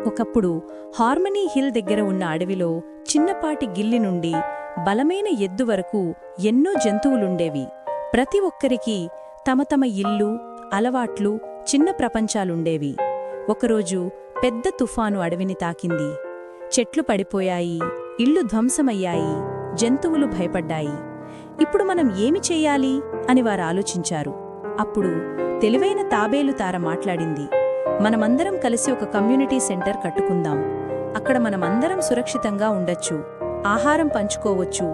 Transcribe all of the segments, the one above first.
ఒకప్పుడు harmony hill దగ్గర ఉన్న అడవిలో చిన్నపాటి గిల్లి నుండి బలమైన ఎద్దు వరకు ఎన్నో జంతువులుండేవి. ప్రతి ఒక్కరికీ తమ తమ ఇల్లు, అలవాట్లు, చిన్న ప్రపంచాలుండేవి. ఒకరోజు పెద్ద తుఫాను అడవిని తాకింది. చెట్లు పడిపోయాయి, ఇళ్ళు ధ్వంసమయ్యాయి, జంతువులు భయపడ్డాయి. ఇప్పుడు మనం ఏమి చెయ్యాలి అని వారు ఆలోచించారు. అప్పుడు తెలివైన తాబేలు తార మాట్లాడింది. మనమందరం కలిసి ఒక కమ్యూనిటీ సెంటర్ కట్టుకుందాం. అక్కడ మనమందరం సురక్షితంగా ఉండొచ్చు, ఆహారం పంచుకోవచ్చు,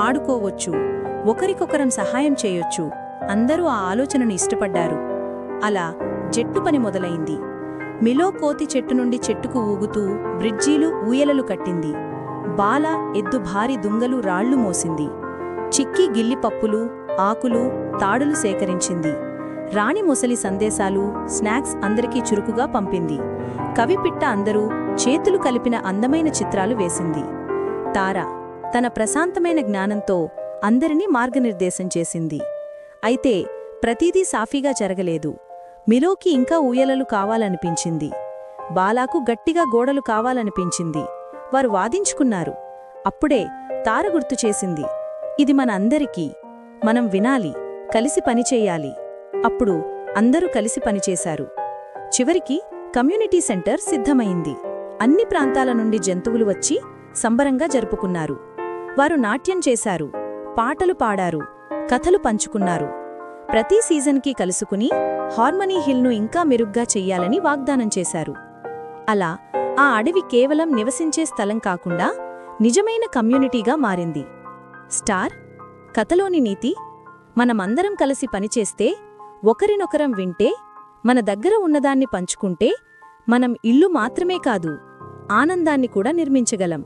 ఆడుకోవచ్చు, ఒకరికొకరం సహాయం చేయొచ్చు. అందరూ ఆ ఆలోచనను ఇష్టపడ్డారు. అలా జట్టు పని మొదలైంది. మిలో కోతి చెట్టు నుండి చెట్టుకు ఊగుతూ బ్రిడ్జీలు, ఊయలలు కట్టింది. బాల ఎద్దు భారీ దుంగలు, రాళ్లు మోసింది. చిక్కి గిల్లిపప్పులు, ఆకులు, తాడులు సేకరించింది. రాణి మొసలి సందేశాలు, స్నాక్స్ అందరికీ చురుకుగా పంపింది. కవిపిట్ట అందరూ చేతులు కలిపిన అందమైన చిత్రాలు వేసింది. తార తన ప్రశాంతమైన జ్ఞానంతో అందరినీ మార్గనిర్దేశం చేసింది. అయితే ప్రతిదీ సాఫీగా జరగలేదు. మిలోకి ఇంకా ఊయలలు కావాలనిపించింది. బాలాకు గట్టిగా గోడలు కావాలనిపించింది. వారు వాదించుకున్నారు. అప్పుడే తార గుర్తు చేసింది, ఇది మన అందరికీ, మనం వినాలి, కలిసి పనిచేయాలి. అప్పుడు అందరూ కలిసి పనిచేశారు. చివరికి కమ్యూనిటీ సెంటర్ సిద్ధమైంది. అన్ని ప్రాంతాల నుండి జంతువులు వచ్చి సంబరంగా జరుపుకున్నారు. వారు నాట్యం చేశారు, పాటలు పాడారు, కథలు పంచుకున్నారు. ప్రతి సీజన్కి కలుసుకుని హార్మనీ హిల్ను ఇంకా మెరుగ్గా చెయ్యాలని వాగ్దానం చేశారు. అలా ఆ అడవి కేవలం నివసించే స్థలం కాకుండా నిజమైన కమ్యూనిటీగా మారింది. స్టార్ కథలోని నీతి: మనమందరం కలిసి పనిచేస్తే, ఒకరినొకరం వింటే, మన దగ్గర ఉన్నదాన్ని పంచుకుంటే, మనం ఇల్లు మాత్రమే కాదు, ఆనందాన్ని కూడా నిర్మించగలం.